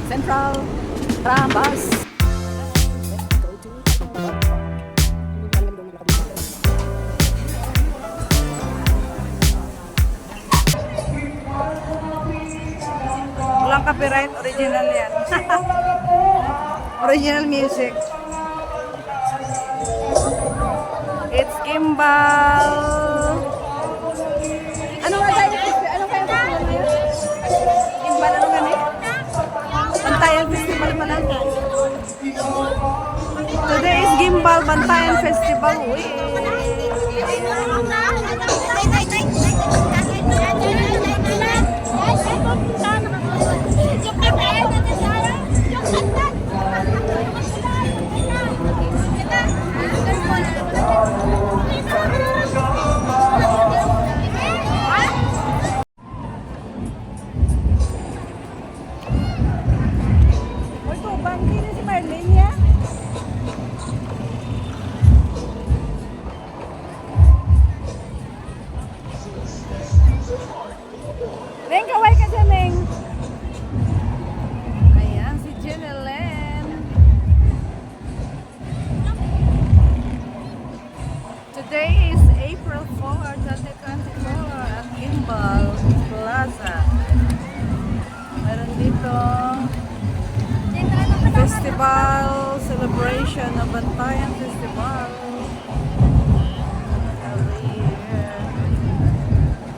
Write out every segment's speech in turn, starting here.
Central Trambas. Walang copyright, original yan. Original music. It's Gimbal. Ano nga tayo? Ano kayo festival ngayon? Gimbal, ano gani? Bantayan Festival pa lang. Today is Gimbal Bantayan Festival. Uy. Neng, kaway ka dyan, Neng. Ayan, si Jenellen. Today is April 4, 2024 at Gimbal Plaza. Meron dito festival, celebration of Bantayan Festival.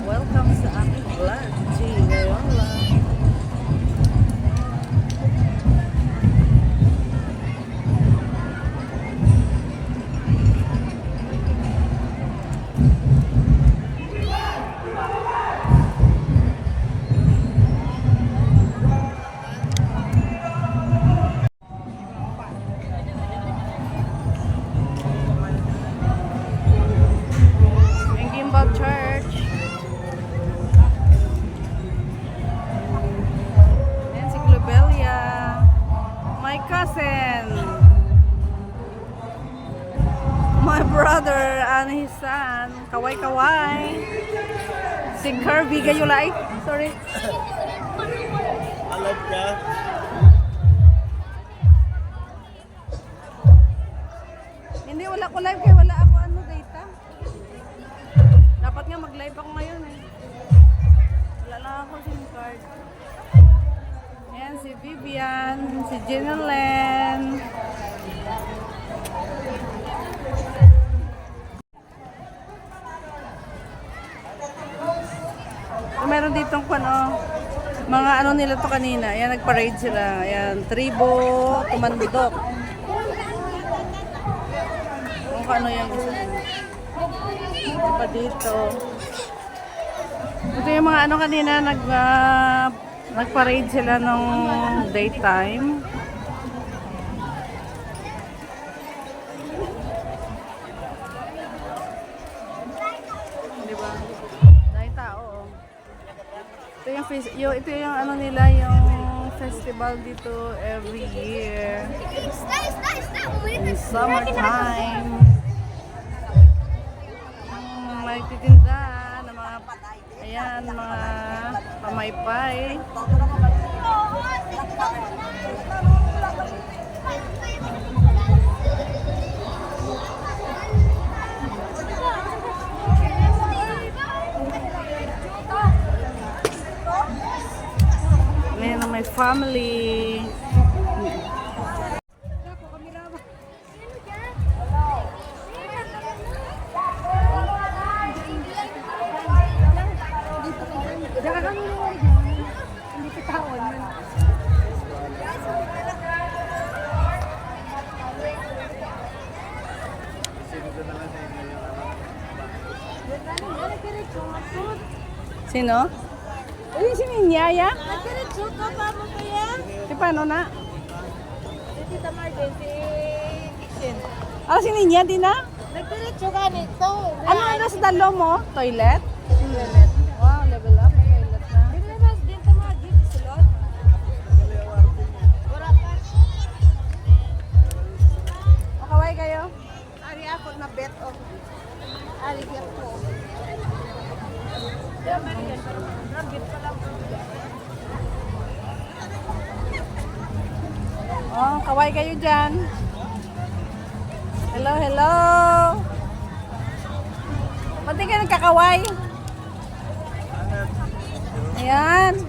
Welcome sa aming vlog, G. Loyola. Ang Gimbal Church. My cousin, my brother and his son, kaway-kaway. Si Kirby Gayulay. Sorry. Alam ka? Hindi, wala ko live kaya wala ako data. Dapat nga mag-live ako ngayon eh. Wala lang ako SIM card. Ayan si Vivian, si Jenellen. Meron ditong mga ano nila to kanina. Ayan, nag-parade sila. Ayan, tribo, tumandok. Kung ano yung isa. Ito pa dito. Ito yung mga ano kanina, nag-parade sila nung daytime. Diba? Dahil tao. Ito yung ano nila, yung festival dito every year. In summertime. May titinda ng mga ayan, mga pamaypay. Ayan, may family. Sino? Uy, si Ninyaya? Nagdiretso ka pa mo pa yan? Si paano na? Si Tita Martin, si Kitchen. Ah, si Ninya din na? Nagdiretso ka nito. Ano na sa dalo mo? Toilet? Toilet. Wow, level up. May toilet na. Dinabas din ito mga gift slot. Wala ka. O, kaway kayo? Ari ako na bet of. Ari Kaway kayo dyan. Hello, hello. Ba't di kayo nagkakaway? Ayan.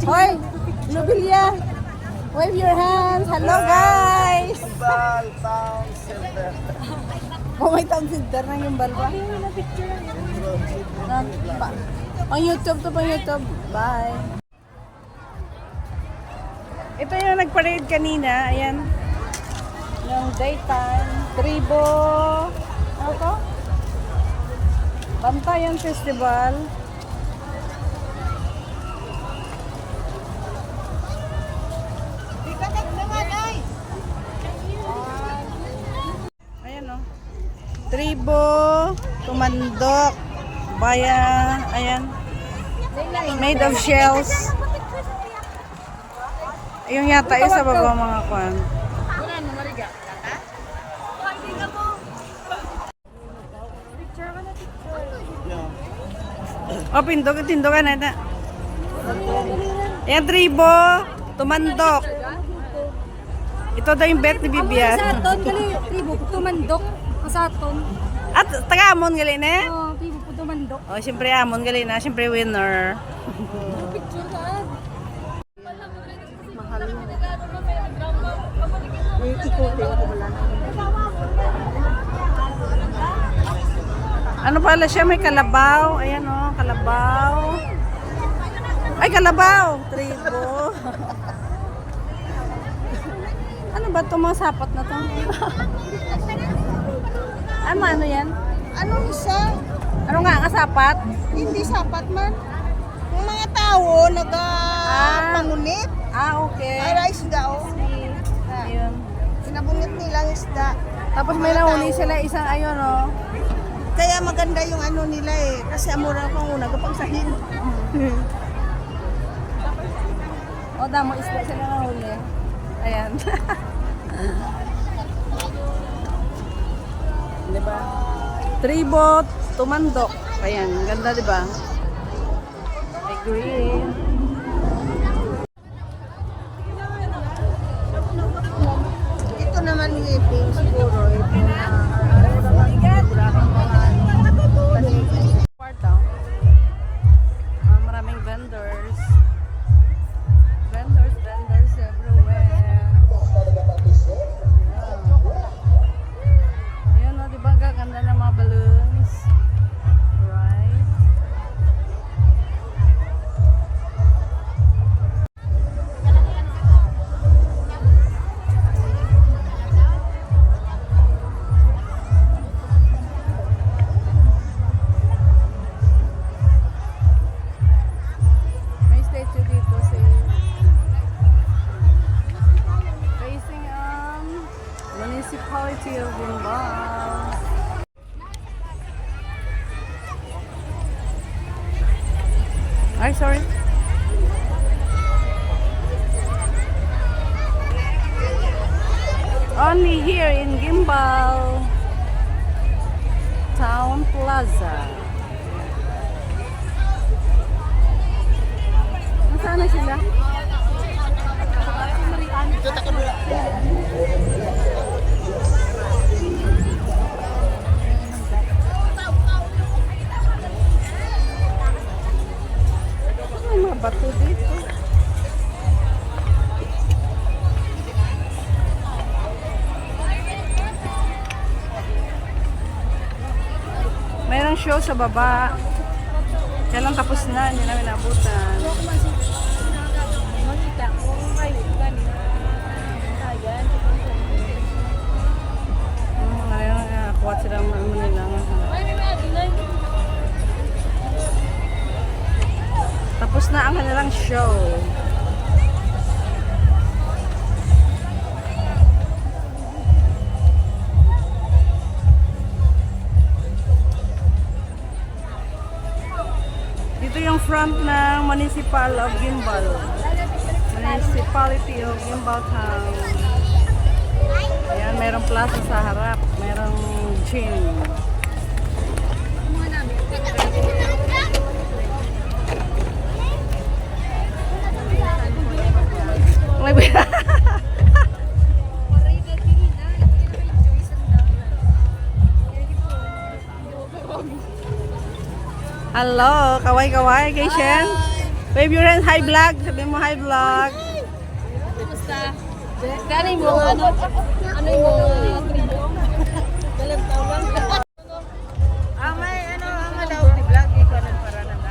Hoy, Nobilia. Wave your hands. Hello, guys. Bal, pound, silver. Oh, may town center na yung balba. Pang YouTube to, pang YouTube. Bye. Ito yung nag-parade kanina. Ayan. Yung daytime. Tribo. Ano to? Bantayan Festival. Ayan o. Tribo. Tumandok. Baya. Ayan. Made of shells. Yung yata yung sa baba mga kwan. Oh, tindokan na na. Ayan, tribo, tumandok. Ito daw yung bet ni Bibian. Masaton, gali, tribo, tumandok. Masaton. At taga Amon gali na. Oh, tribo, tumandok. Oh, siyempre Amon gali na, siyempre winner. Picture saan? Ano pala siya? May kalabaw. Ayan o, kalabaw. Ay, kalabaw! Tribo. Ano ba ito mga sapat na to? Ano yan? Ano isa? Ano nga ang sapat? Hindi sapat man. Yung mga tao, nag-pangunit. Okay. Para isda, oh. Ayun. Sinabunit nilang isda. Tapos may nahuli sila isang ayun o. Kaya maganda yung ano nila eh. Kasi amura pang una kapag sahin. O, damo isla sila nahuli. Ayan. Diba? Tribo, tumandok. Ayan, ganda diba? I agree. Ito naman ngipin siguro. Ito na. Kwarto. Maraming vendors. Vendors everywhere. Ayan o, diba? Gaganda ng mga balloons. Right? May statue dito si facing Municipality of Guimbal. Ay, sorry. Only here in Guimbal Town Plaza. Nasaan na sila? May mga bato dito. Mayroong show sa baba. Kaya lang tapos na, hindi namin naabutan. Ngayon, kuha silang ano nila. Tapos na ang kanilang show. Dito yung front ng Municipal of Guimbal. Municipality of Guimbal Town. Ayan, mayroong plaza sa harap. Mayroong gym. Hello, kaway-kaway, Keishen. Wave your hand, hi vlog. Sabi mo hi vlog. Kumusta? Galing mo ano? Ano yung tribo? Dalang taon lang. May daw di vlog iko nan para nanda.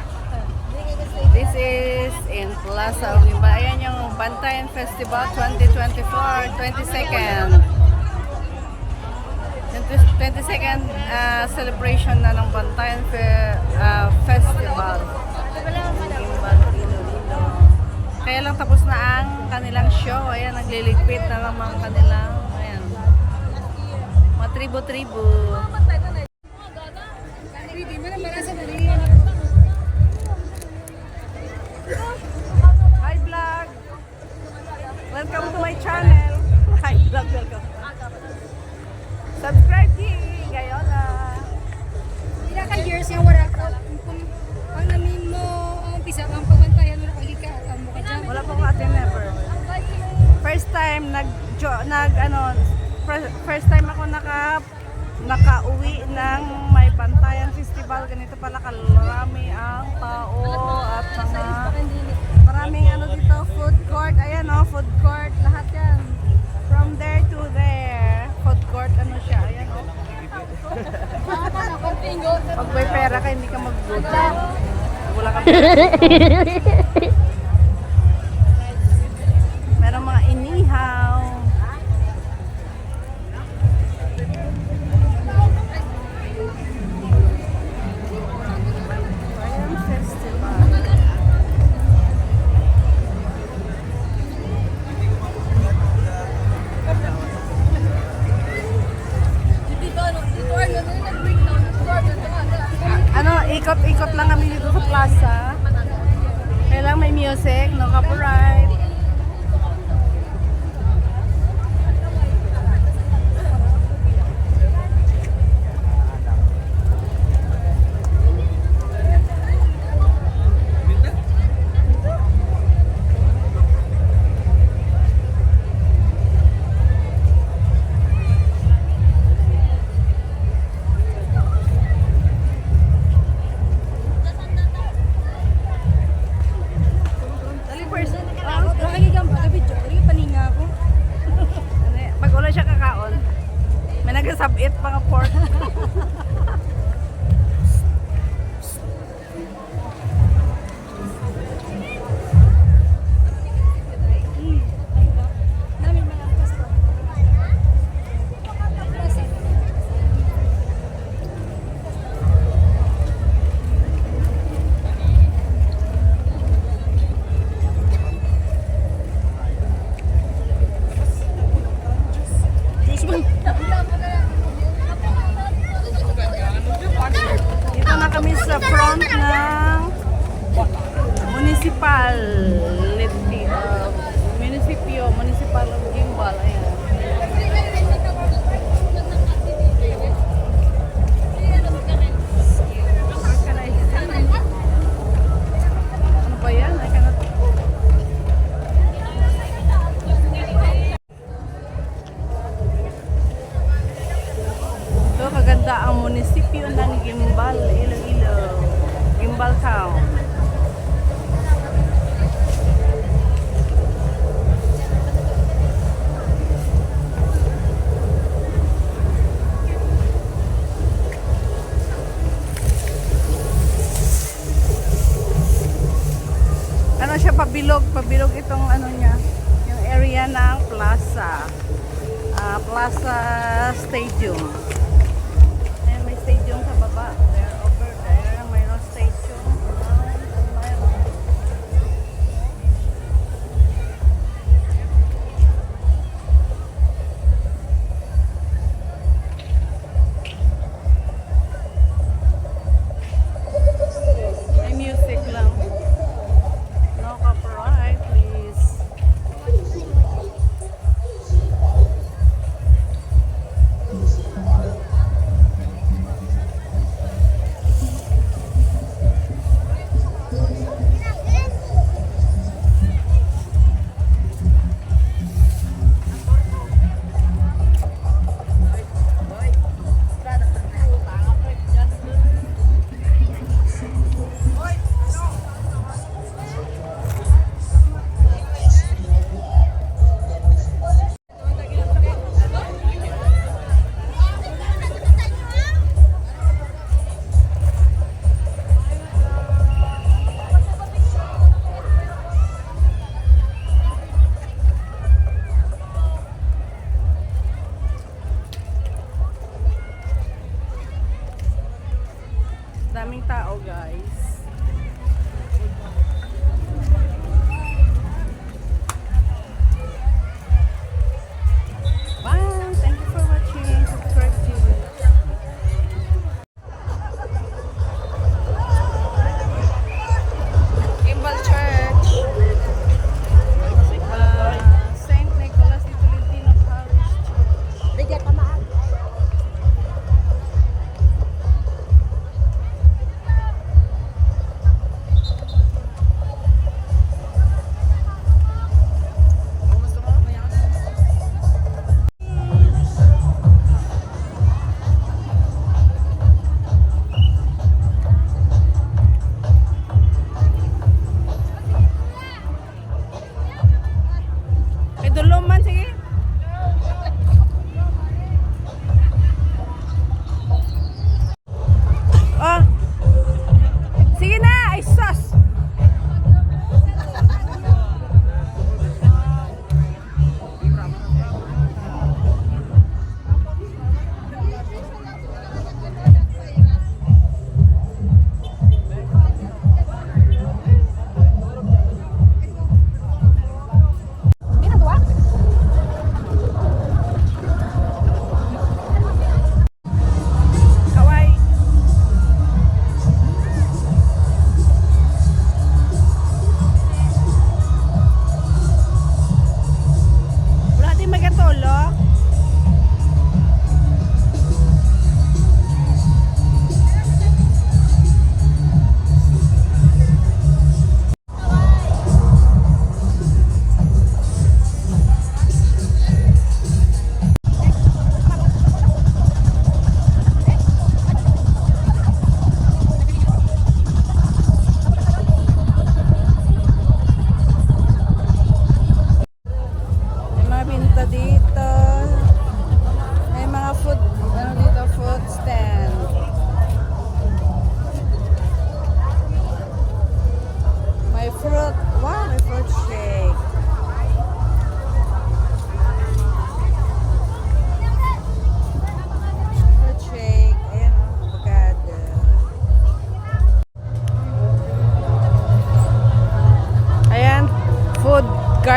This is in Plaza Ugimba. Ayan yung Bantayan Festival 2024, 22nd. 22nd celebration na ng Bantayan Festival. Kaya lang tapos na ang kanilang show. Ayan, nagliligpit na lang mga kanilang, ayan, mga tribo-tribo. Hi vlog! Welcome to my channel. Hi vlog, welcome. Subscribe kay Gayola. Ila ka years yung wala ko. Ang namin mo, ang pisa, ang pagbantayan mo na kagika at ang mukha dyan. Wala pa akong attend never. First time first time ako nakauwi ng may Bantayan Festival. Ganito pala karami ang tao at mga maraming dito, food court. Ayan food court, lahat yan. From there to there, food court siya. Ayan Pag may pera ka, hindi ka maggutom. Wala ka pera. Merong mga inihaw. Ayan, festival. Ikot-ikot lang kami dito sa plaza. Kailang may music, no copyright. Pag wala siya kakaon, may nagasabit mga pork. Dito na kami sa front ng municipal of Gimbal. Ayan. Ano ba yan? I cannot. Ito, kaganda ang munisipyo ng Gimbal, Iloilo. Gimbal Town. Siya pabilog itong niya, yung area ng plaza. Plaza Stadium. Ayan, may stadium sa baba. There, over there, mayroong stadium. May music lang. No copyright, please.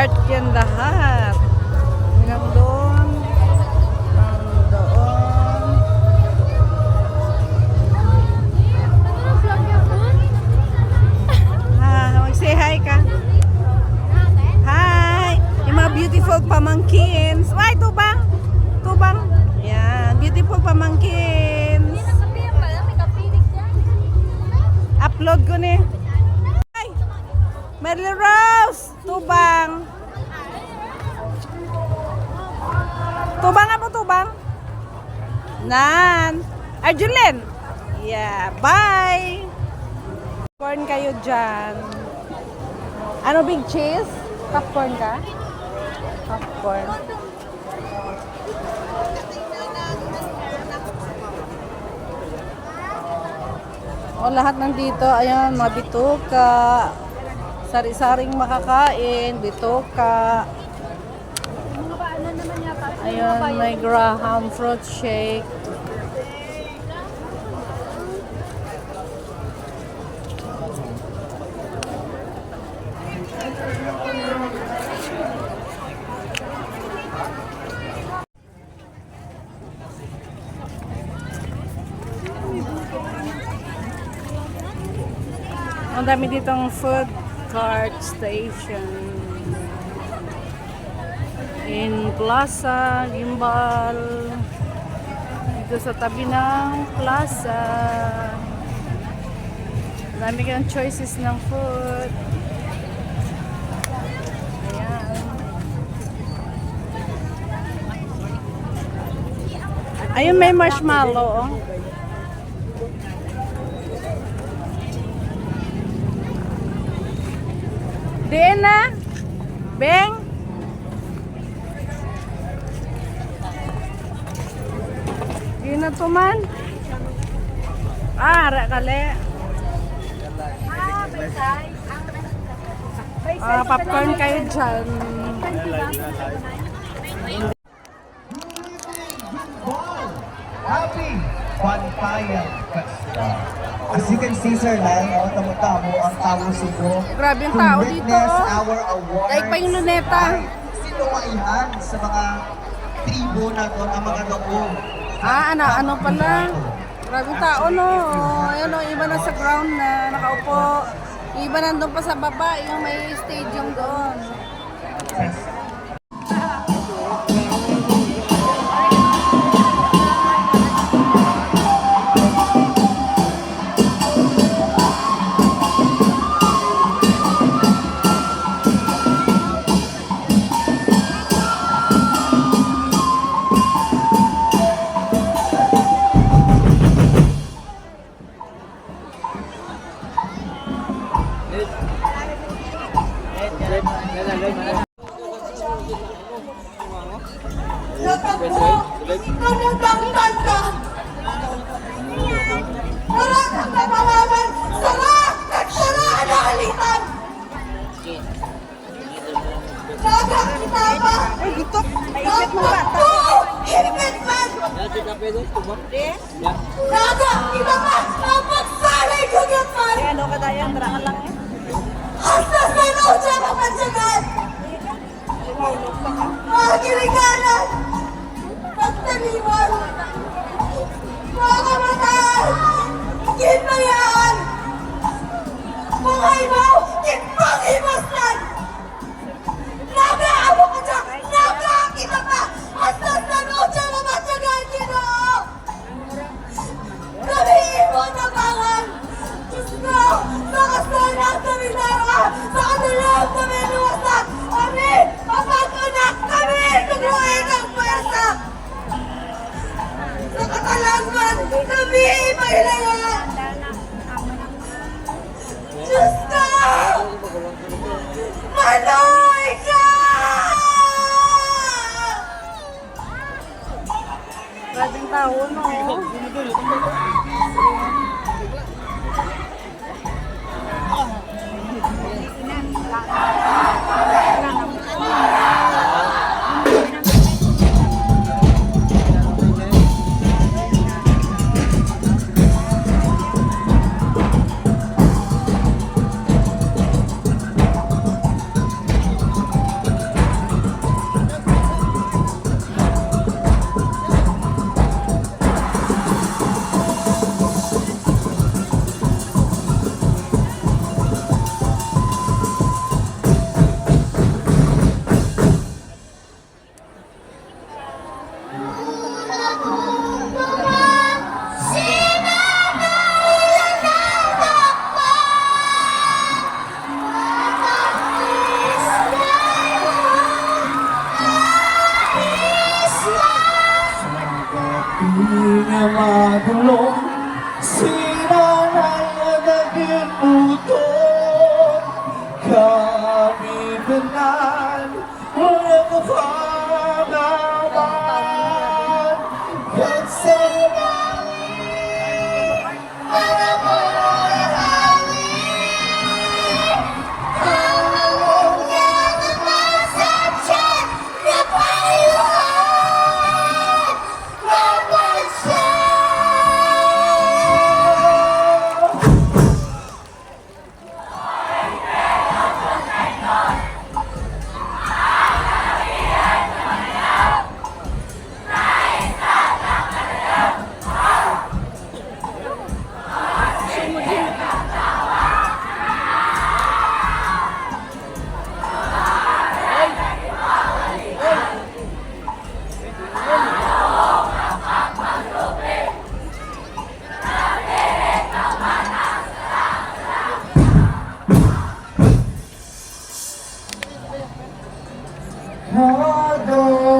cart yan lahat. Hanggang doon. Hanggang doon. Mag-say hi ka. Hi! Yung mga beautiful pamangkins. Ay, tubang! Tubang! Yan, beautiful pamangkins. Upload ko ni. Ay! Merly Rose! Tubang! Tubang nga po, tubang? Nan! Arjulin! Yeah, bye! Popcorn kayo dyan. Ano, big cheese? Popcorn ka? Popcorn. O, lahat nandito. Ayan, mga bituka. Sari-saring makakain. Bituka. Ayan, may Graham fruit shake. Ang dami ditong food cart station. In Plaza, Gimbal. Dito sa tabi ng plaza. Ang dami kang choices ng food. Ayan. Ayun, may marshmallow. Oh. Diyan na. Beng. Diyan na tuman. Ara kali. Popcorn kayo dyan. Happy Bonfire Festival. As you can see, sir, tamo-tamo ang tao subo. Grabe yung tao dito. Our awards. Like pa yung luneta. Sinuwaihan sa mga tribo na doon, ang mga doon. Ano pala? Grabe yung tao, no? Ayan, no, iba na sa ground na nakaupo. Iba nandun pa sa baba, yung may stadium doon. Ano ka tayo? Tara lang eh. Hasta sa noche mapansagan! Mga kiliganan! Pagtaniwan! Mga kamatayan! Kinmayaan! Mga ibaw! Kinpang-imastan! Naga! Amo ka dyan! Naga! Kita pa! Hasta sa noche mapansagan! Ginoo! Kami ibon na pangan! Diyos ko! Sa kasalan kami nara! Sa kanilang kami luwas hangganan, walang makagawan. Kahit sa Para mo ihawin ang namumya na nasa tiyan na payuhan ng bansa.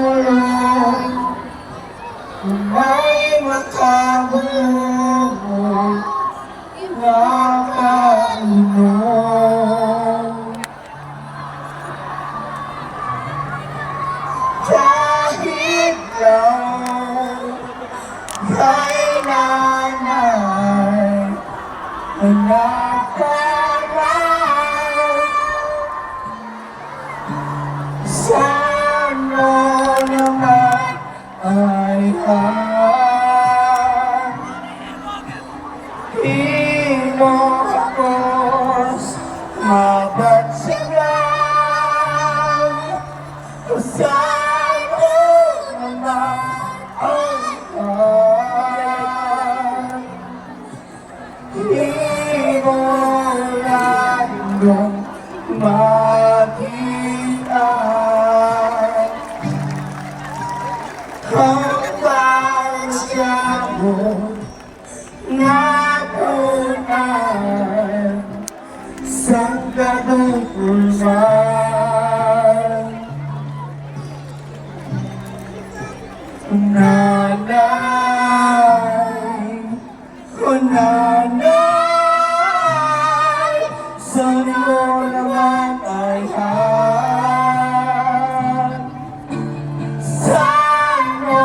Nadulong may makabulong nakainom. Kahit lang kay nanay nakakarap sana naman ay di mo akos mabatsagan. Sana naman ay di mo lalong makita. Hanggang sa mo napunan sa kadungkulman. Nanay, sana mo naman ay sana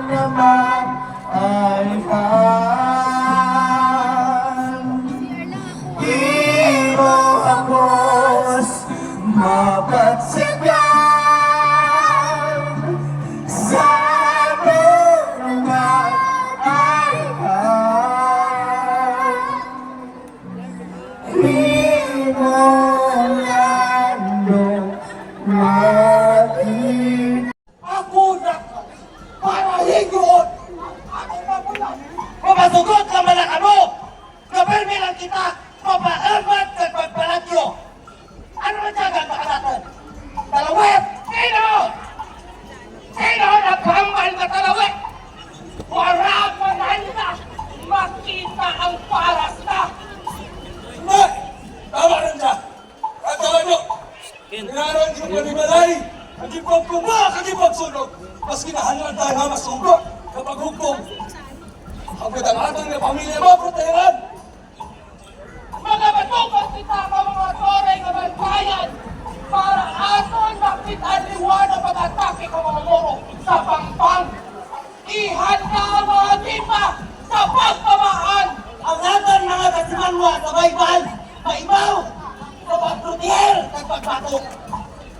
naman ay di mo akos mabatsagan. Sana naman ay di mo lalong makita. Ako na para higoon ang magulang. Mapasugot ka man ang ano, kapirmi lang kita, mapaamat at pagpalagyo. Ano na siya ganda natin? Talawit! Sino? Sino nagpambal na talawit? Warang mananda, makita ang paras na. Hindi! Tama rin siya! At tama nyo! Inaran yung panimalay! Kagipag kuma, kagipag sunog! Mas kinahalan tayo nga masugot kapag hukom. Hanggang ang atang na pamilya mo, protehan! Mga batukot kita ka mga toray nga bantayan para aton makitaan liwan ang pag-atake ka mga moro sa pangpang. Ihanda mga timba sa pagpamaan ang natin mga kasimanwa sa baybal, maibaw, sa pagproteher at pagbatok.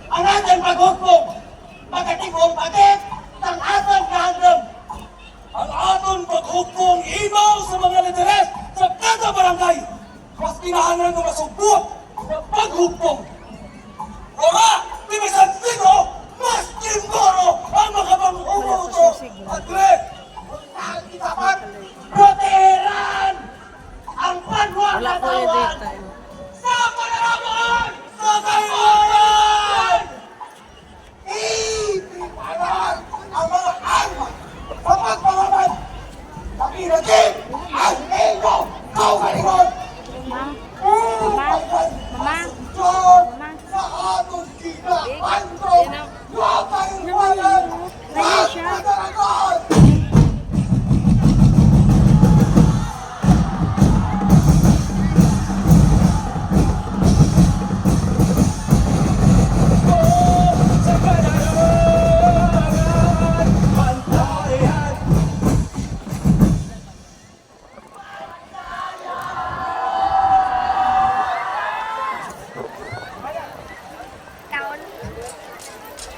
Ang natin paghukom, magkatigong pagit ng aton kahandam. Ang aton paghukom ibaw sa mga lideres sa kada barangay. Mas kinahanan ng masubok sa paghukom. Ora, timisan sino, mas timboro ang mga pang-umuto. At Greg, ang itapat, proteheran ang panwang Wala na ko yung tawag data. sa panalaman sa kayuhan! Ipiparan ang mga arma sa pagpamaman na pinagin ang ego kaugalingon! Mama, Upagkan Mama, ang Diyos Mama. sa aton kita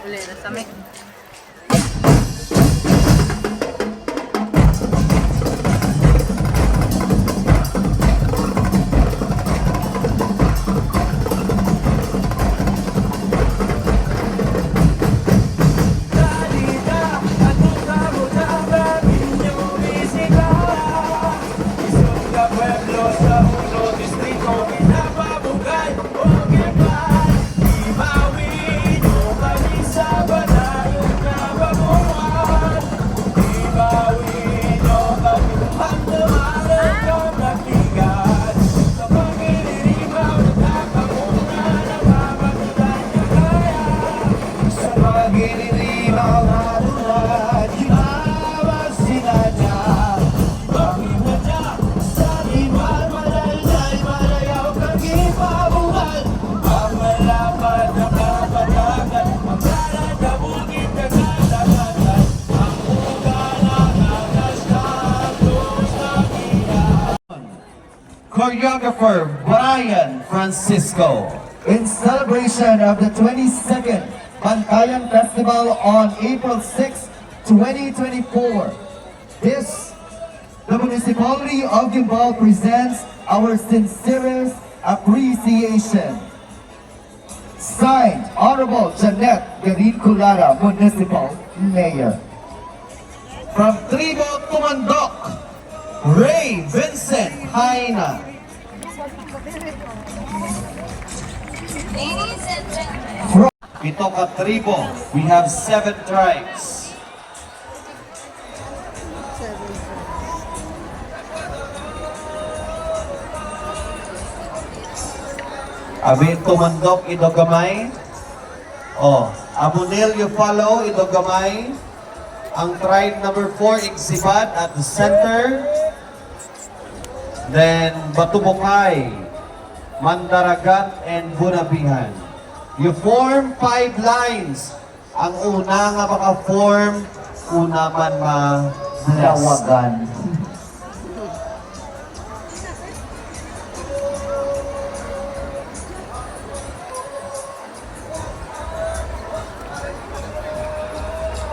Uli na sa may. Choreographer Brian Francisco. In celebration of the 22nd Bantayan Festival on April 6, 2024, the Municipality of Guimbal presents our sincerest appreciation. Signed, Honorable Jeanette Garin Culara, Municipal Mayor. From Tribo Tumandok, Ray Vincent Haina. Ladies and gentlemen. Ito ka tribo, we have 7 tribes. Abi Tumandok, ito gamay. Oh, Amunil you follow, ito gamay. Ang tribe number 4, Igsibat at the center. Then, Batubukay, Mandaragat, and Bunabihan. You form 5 lines. Ang una nga maka-form, una man ma-blessed. Lawagan.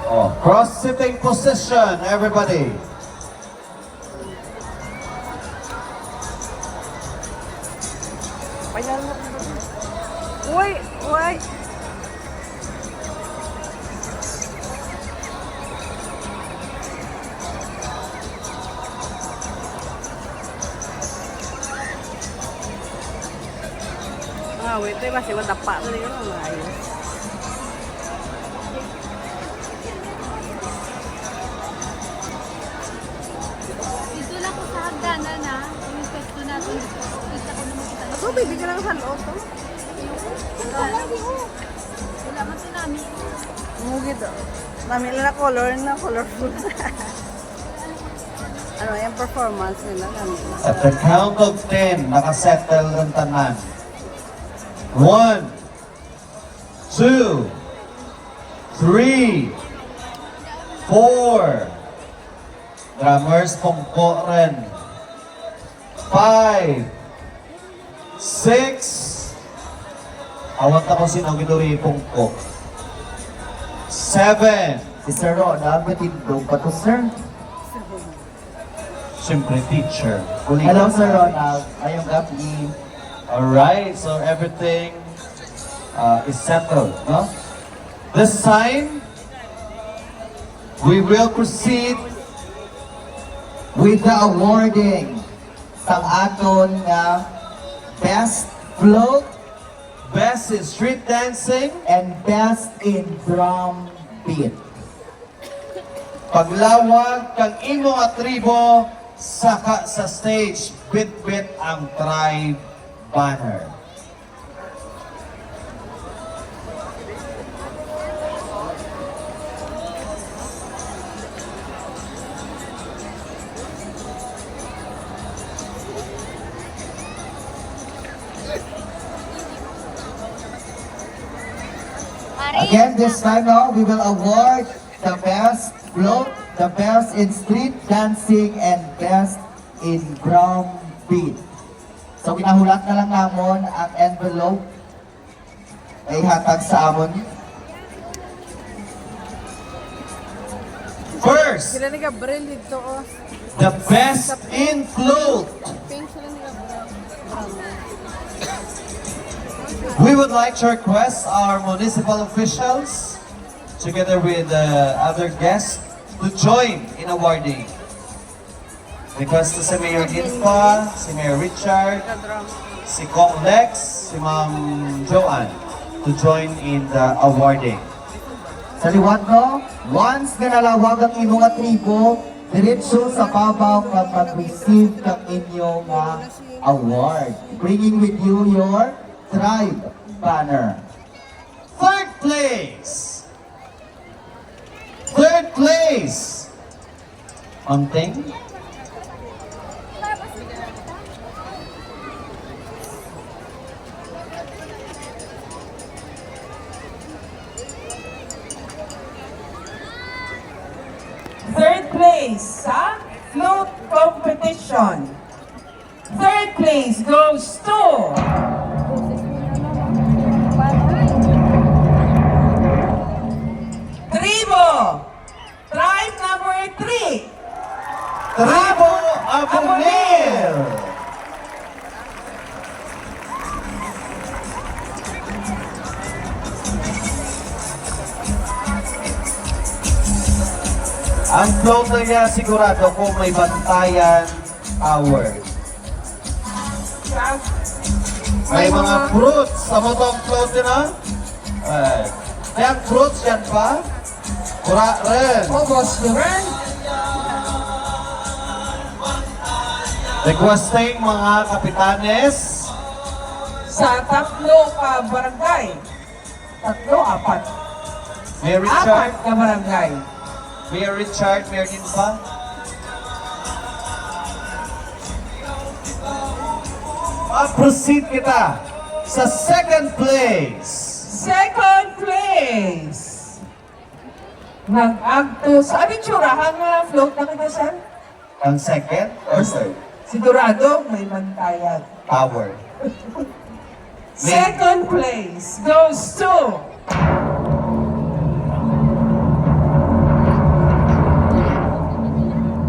Oh, cross-sitting position, everybody. Uy! Uy! Ah, wait, masih madapa na yun. Ayos. Dito lang ko sa hagdanan na. Yung pwesto natin dito. Kita ko naman kita. So, baby ka lang sa loob to. Wala man tsunami. Mugid. Dami na colorful. Ano, yung performance nila. At the count of 10, nakasettle ng tanan. 1, 2, 3, 4. Drummers, pongko rin. 5, 6. Awat ako sinong ginuri pongko. 7. Si Sir Ronald, matindog pa to, sir. Siyempre, teacher. Hello, Sir Ronald. Ayong gabi. Alright, so everything is settled, no? This time, we will proceed With the awarding sa aton nga Best Float Best in Street Dancing, and Best in Drum Beat. paglawag kang imo nga tribo saka sa stage, bit-bit ang tribe banner. Again, this time now, we will award the Best Float, the Best in Street Dancing, and Best in Drum Beat. So, pinahulat na lang namon ang envelope ay hatag sa amon. First, Sila ni Gabriel dito, oh. the best in float. Pink sila ni Gabriel. We would like to request our municipal officials, together with other guests, to join in awarding. Request to si Mayor Infa, si Mayor Richard, Kadram. si Kong Lex, si Ma'am Joanne, to join in the awarding. Sa liwat no, once nga nalawag ang inyong tribo, diretso sa babaw nga mag-receive ng inyong award. Bringing with you your tribe banner. Third place! Third place! Mountain? Third place sa float competition. Third place goes to Tribo. Tribe number 3. Tribo Abunil! Ang float na niya sigurado kung may bantayan power. May mga fruits sa motong float din ha? Yan fruits yan pa? Kura rin. Obos rin. Requesting mga kapitanes. Sa tatlo ka barangay. Tatlo, apat. Mayor Apat Richard. ka barangay. Mayor Richard, Mayor Infa. Proceed kita sa second place. Second place. Nag-agto sa abitsurahan nga float na kita saan? Ang second or third? Sigurado may bantayan. Power. Second place goes to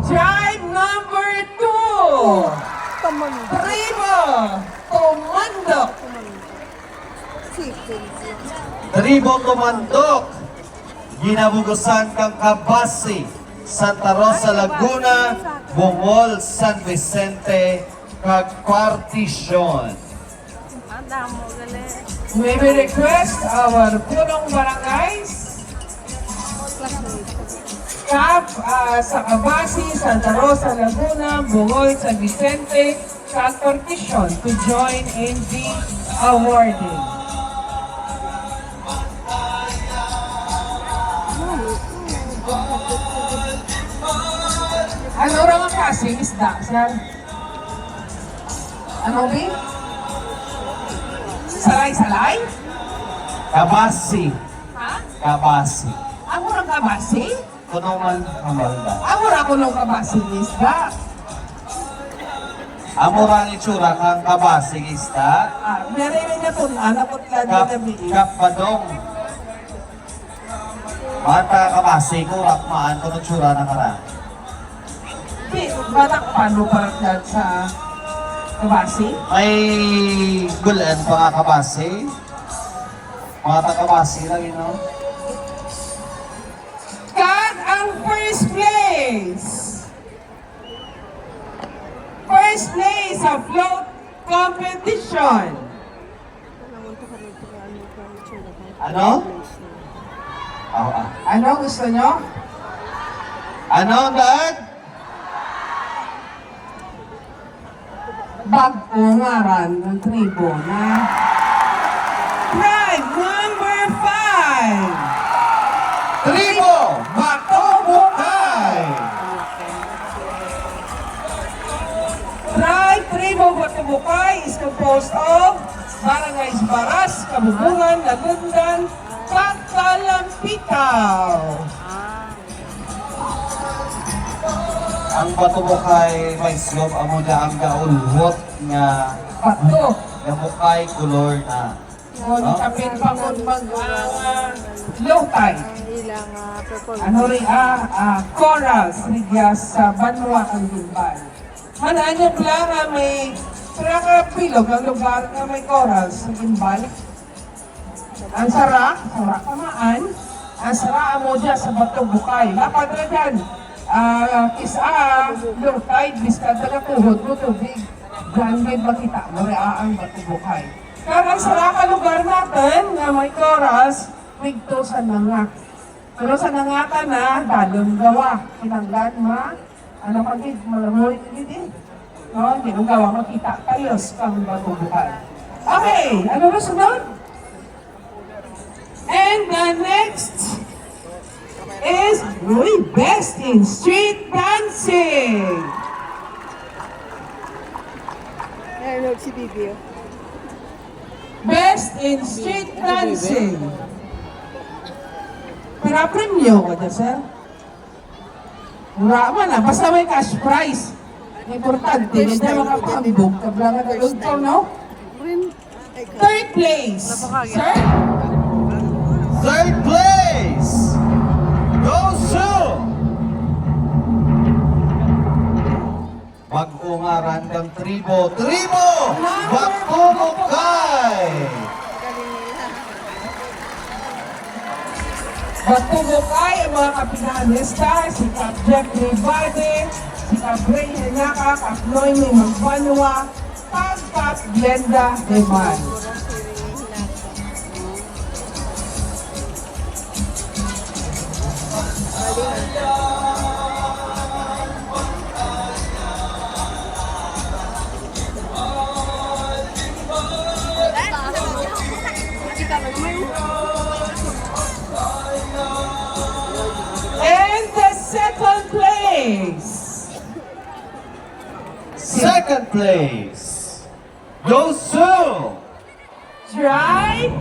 tribe number 2. Tribo Tumandok. Tribo Tumandok. Ginabugusan kang Kabasi, Santa Rosa, Laguna, Bungol, San Vicente, kag Partition. Ang damo, gali. May we request our punong barangays, Kap sa Kabasi, Santa Rosa, Laguna, Bungol, San Vicente, kag Partition to join in the awarding. Ano rin ang kasing isda, sir? Ano, B? Salay-salay? Kabasi. Ha? Kabasi. Ang urang kabasi? Kuno man ang malda. Ang urang ko nung kabasi isda. Amura ni Tsura kang Kabasi isda. Meron na po, anak ko tila Kap, na bilis. Kapadong. Bata Kabasi ko, rakmaan ko ng Tsura na karang. Batak paano para dyan sa kabasi? May gulan pa nga Kabasi. Mga Kabasi lang yun, no? Kag ang first place! First place sa float competition. Ano? Ano gusto nyo? Ano ang daan? Bag-o ngaran ng tribo na tribe number 5. Tribo Matobukay! Tribe Tribo Batubukay is composed of Barangays Baras, Kabubungan, Lagundan, Kakalampitaw. Ang Matobukay may slope amo na ang gaulhot nga Pato. namukay kulor na. Ngon kapin pa ngon mag low tide. ilang performance. Ano rin, chorals, rigyas sa Banwa ang Gimbal. Mananyog lang may pilog ang lugar na may chorals sa Gimbal. Ang Sara Kamaan, ang Sara mo dyan sa Bato Bukay. Lapad na dyan, low tide, biskada na tuhod mo tubig. Diyan may makita, ang Bato Bukay. Kaya ang Sara ka lugar natin na may chorals, wigto sa nangak. Pero sa nangaka na, dalong gawa. Kinanglan ano pagid, malamulit hindi. No, hindi nung gawa, makita kayos kang batubukan. Okay, ano na sunod? And the next is Best in Street Dancing. Ayan, si Bibi. Best in Street Dancing. Pinapremyo ka dyan, sir? Mura man basta may cash prize. Importante, hindi makapambog. Kablangan na ito, no? Third place, sir? Third place goes to Mag-ungaran ng Tribo Batubukay! Batubukay ang mga kapinanista, si Kap Jeffrey Bade, si Kap Ray Henyaka, Kap Noemi Magbanwa, Kap Glenda Deman. And the second place. Second place goes to Try.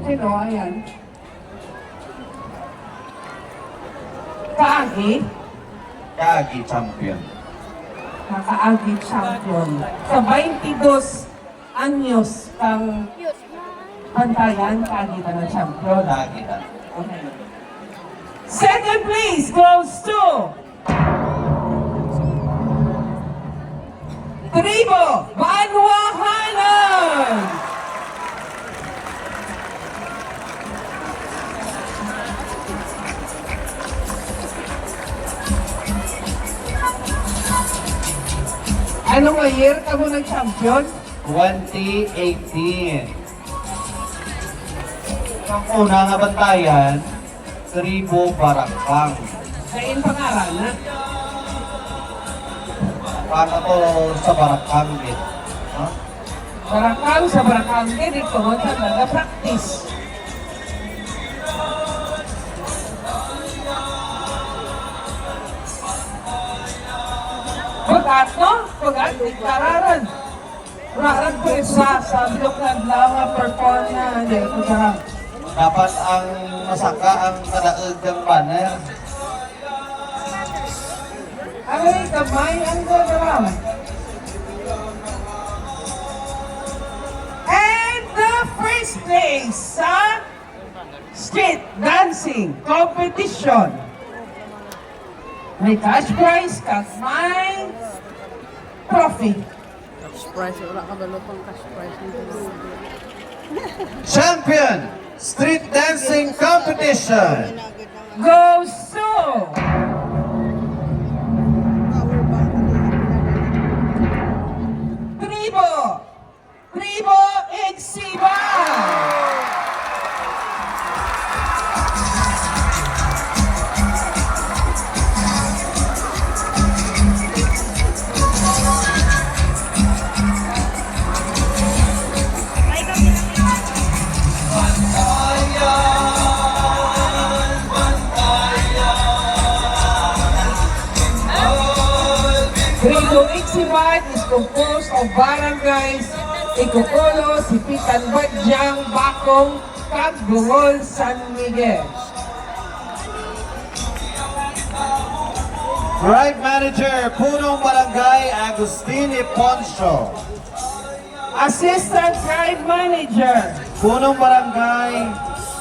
Sino? Ayan. Kaagi. Kaagi Champion. Kaagi champion. Sa 22 anyos kang pantayan, Kaagi ka na champion. Kaagi na. Okay. Second place goes to Tribo Banwahanan. Anong year ka mo nag-champion? 2018. Ang una nga bantayan, Tribo Barakang. Kain pangalan na? Paano to sa Barakang din? Huh? Barakang sa Barakang din, ito mo sa nag-practice. Pag-at, no? Pag-at, kararan. Kararan ko sa blok na lang perform na, hindi, pag-at. Dapat ang masaka ang kadaag ng banner. Aray, kamay ang gagawin. And the first place sa street dancing competition. May cash prize, may trophy. Cash prize, wala ka ba pang cash prize nito? Champion Street Dancing Competition Goes to Tribo Exhiba. Tribo Exhiba is composed of barangays Ikokolo, Sipitan, Badyang, Bakong, Cagbungol, San Miguel. Right Manager Punong Barangay Agustin Iponcio. Assistant Tribe Manager. Punong Barangay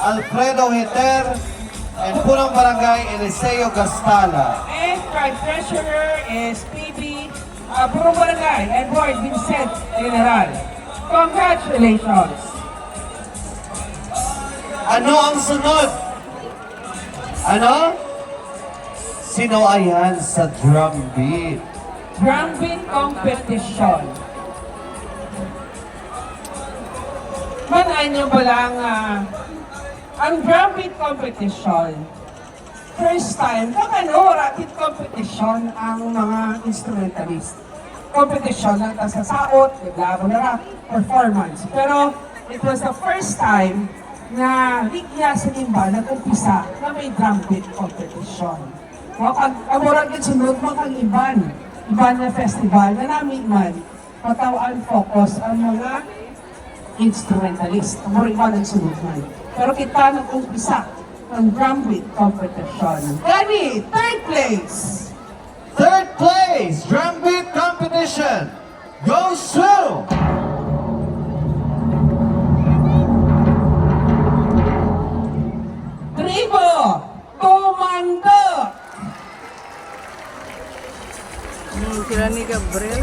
Alfredo Heter, and Punong Barangay Eliseo Gastala. And Tribe Treasurer is PB Punong Barangay Edward Vincent General. Congratulations! Ano ang sunod? Ano? Sino ayan sa drum beat? Drum beat competition. Manaan nyo ba lang ang drum beat competition? First time, rapid competition ang mga instrumentalist. Competition lang sa saot, naglaro na performance. Pero it was the first time na Ligya sa Limba nag-umpisa na may drum beat competition. Amurag yung sunod mo kang iban na festival na namin man matawaan focus ang mga instrumentalist. Amurag man ang sunod man. Pero kita nag-umpisa ng drum beat competition. Gani, third place! Third place, drum beat competition goes to Tribo Comando! Sila ni Gabriel.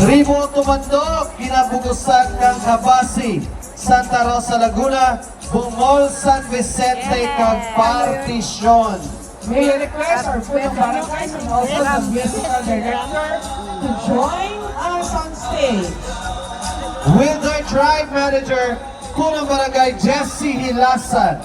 Tribo Tumandok, kinabugusan ng Habasi, Santa Rosa, Laguna, Bungol, San Vicente, kag Partisyon. May I request our Punong Barangay and also the musical director to join us on stage. With their tribe manager, Punong Barangay Jesse Hilasan.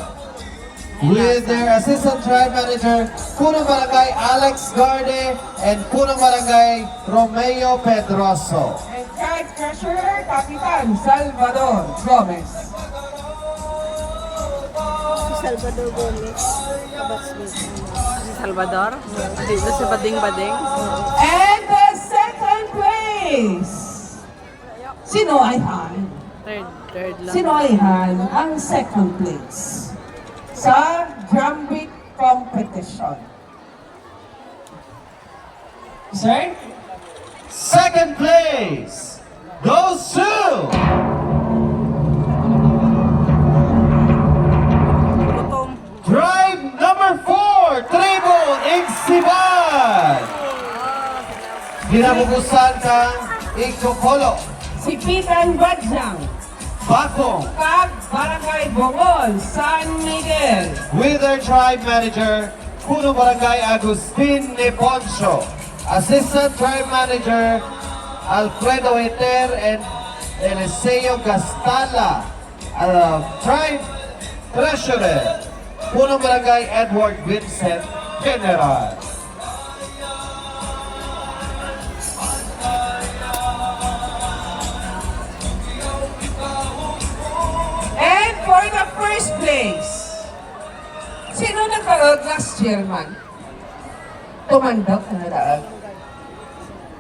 With their assistant tribe manager, Punong Barangay Alex Garde and Punong Barangay Romeo Pedroso. And Tribe Treasurer, Kapitan Salvador Gomez. Salvador Gomez. Salvador? Dito si Bading-Bading. And the second place! Sino ay Han? Third lang. Sino ay Han ang second place sa drum beat competition? Sir? Second place goes to Gutom. Tribe number 4, Tribo Igsiban. Ginabugusan kang Ikokolo, Si Pitan Badyang, Bakong, Kag Barangay Bongol, San Miguel. with their tribe manager, Punong Barangay Agustin Neponcio, assistant tribe manager, Alfredo Heter and Eliseo Gastala, tribe treasurer, Punong Barangay Edward Vincent General. And for the first place, sino nagkaroon last year man? Tumandok na nadaag.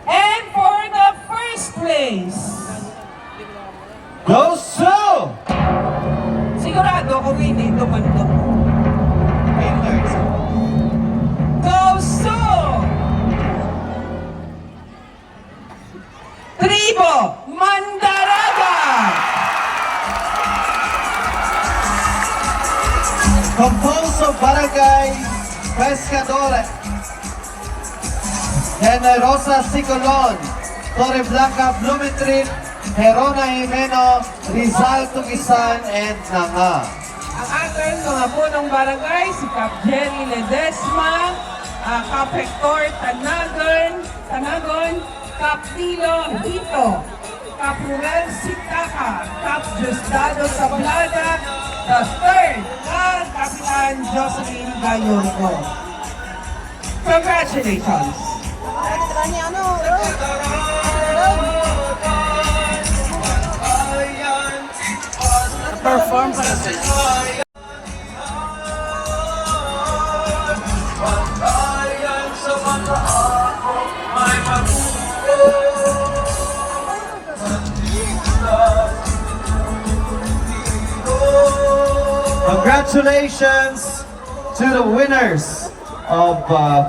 And for the first place, Goes to sigurado kung hindi tumandok. Goes to Tribo Mandaraga! composed of Barangay Pescadores, Generosa Sicolon, Torreblanca Blumentritt, Herona Jimeno, Rizal Tugisan, and Nanga. Ang ating mga punong barangay, si Cap Jerry Ledesma, Cap Hector Tanagon, Cap Tilo Hito, Cap Ruel Sitaka, Cap Justado Sablada, the third, and Kapitan Jocelyn Gayorico. Congratulations! Perform para sa Congratulations to the winners of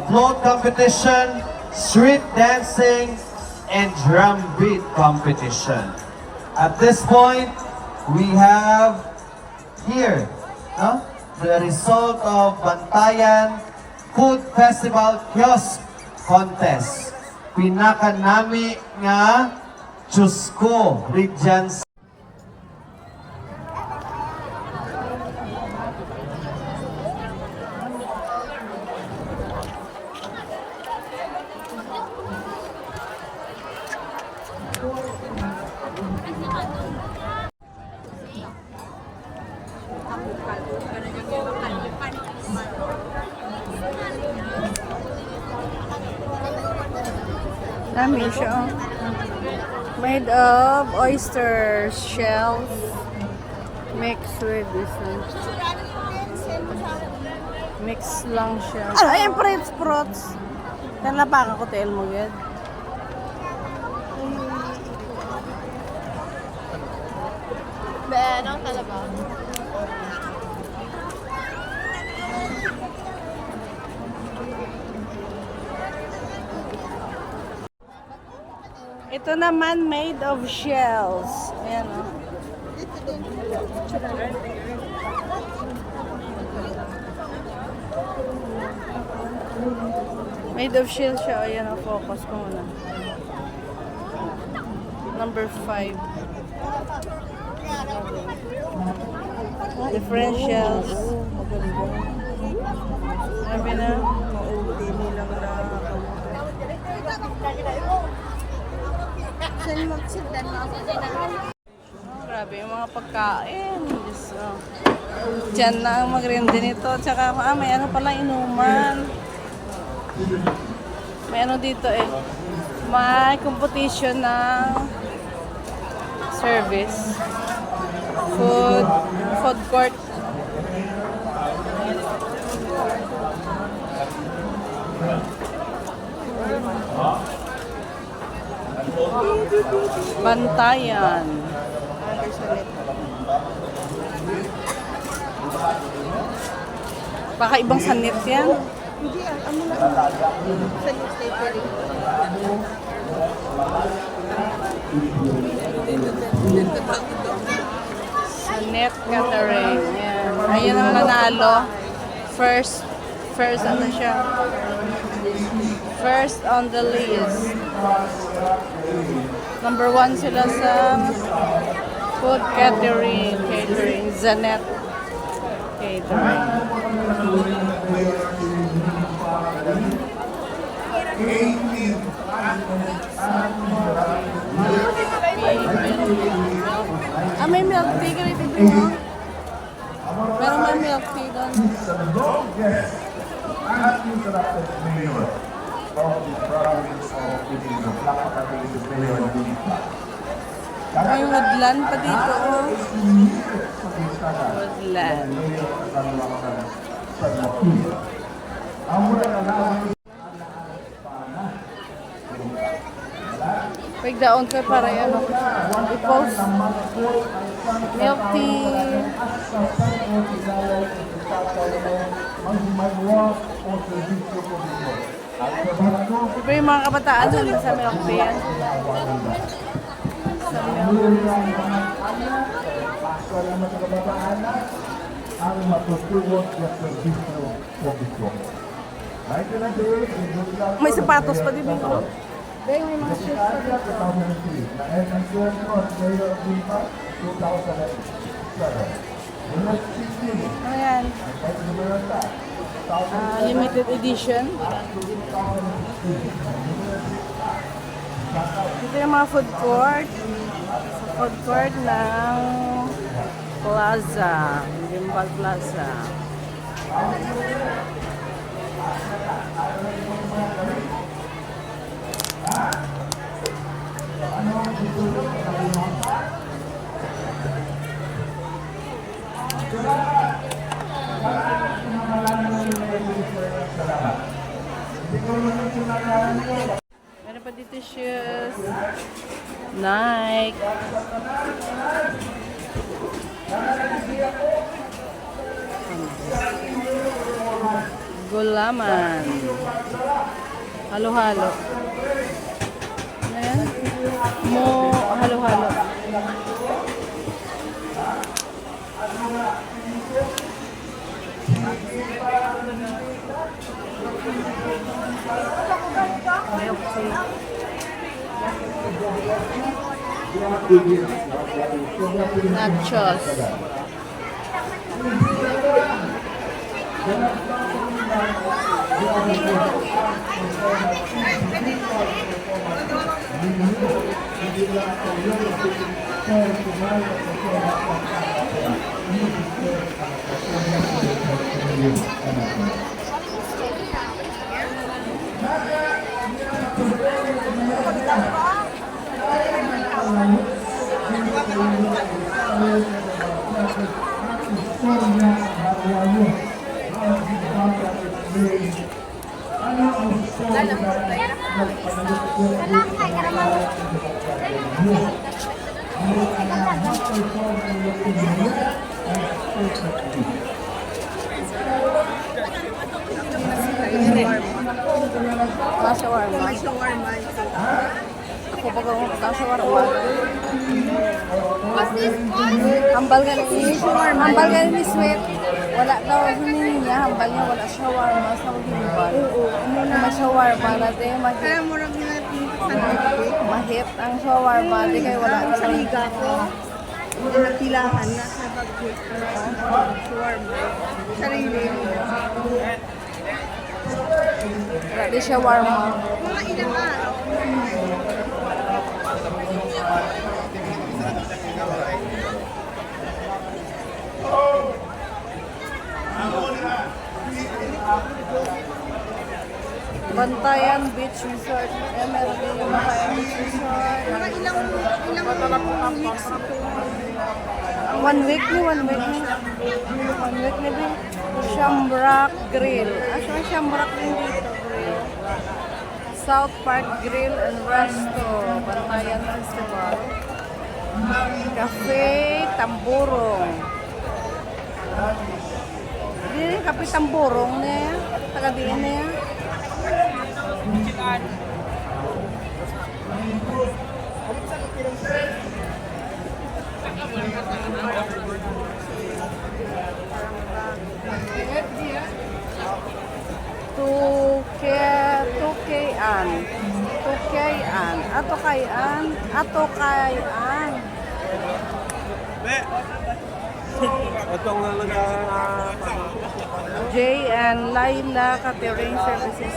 float competition, street dancing, and drum beat competition. At this point, we have here no, the result of Bantayan Food Festival Kiosk Contest. Pinakanami nga Chusco Region. Dami siya. Oh. Made of oyster shells mixed with this one. Mix lang siya. Ay, yung fruits. Kaya pa ka hotel mo yun. Anong talaga? Ito naman made of shells. Ayan o. Made of shells siya. Ayan o, focus ko muna. Number 5. Different shells. Sabi na, maudini lang na. Grabe yung mga pagkain. Diyos, oh. Diyan na ang magrindi nito. Tsaka may ano pala inuman. May ano dito eh. May competition ng service. Food court. Bantayan. Baka ibang sanit yan. Sanit catering. Yan. Ayun ang nanalo. First ano siya? First on the list. Number 1 sila sa food catering, Zanet Catering. May milk tea ka rin dito mo? Pero may milk tea doon. May woodland pa dito, oh. Woodland. Pagdaon ka para yan, i-post. Milk tea. Siyempre yung mga kabataan doon sa milk tea yan. May sapatos pa din dito. Dahil may mga shoes pa dito. Ayan. Limited edition. Ito yung mga food court. Food court ng Plaza. Gimbal Plaza. Meron pa dito shoes. Nike. Gulaman. Halo-halo. Ayan. mo halo-halo. Milk tea. Nachos. Shawarma. Ako pag ako shawarma. Hambal ka ni shawarma. Hambal ka ni sweet. Wala daw hindi niya hambal niya wala shawarma sa hambal. May shawarma natin mahit. Mahit ang shawarma di kay wala sa liga ko. Napilahan na sa pag-hit. Shawarma. Sarili. Wala di shawarma. Mga ilang araw. Bantayan Beach Resort. Meron din yung Bantayan Beach Resort. Mga ilang weeks ito. 1 week ni. 1 week din. Shamrock Grill. So Shamrock din dito. Grill. South Park Grill and Resto. Bantayan Festival. Cafe Tamburong. Hindi rin Cafe Tamburong niya. Taga-diin niya. Atokayan. Itong Jay and Laila Catering Services.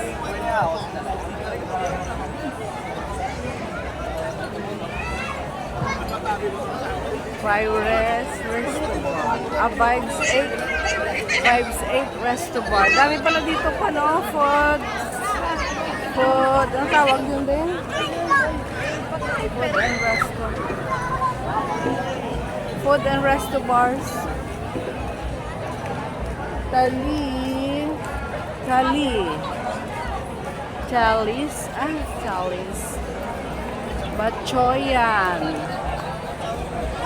Friores Restaurant. Vibes 8 Restaurant. Dami pala dito pa, no? Food. Ang tawag yun din? Food and resto. Food and resto bars. Chalis. Bachoyan.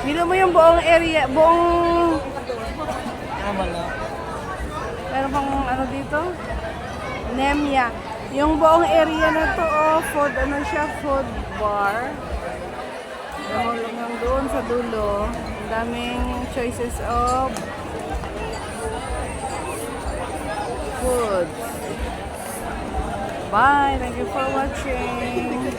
Bilo mo yung buong area, meron pang ano dito? Nemya. Yung buong area na to, food bar. Yung doon sa dulo, ang daming choices of food. Bye! Thank you for watching.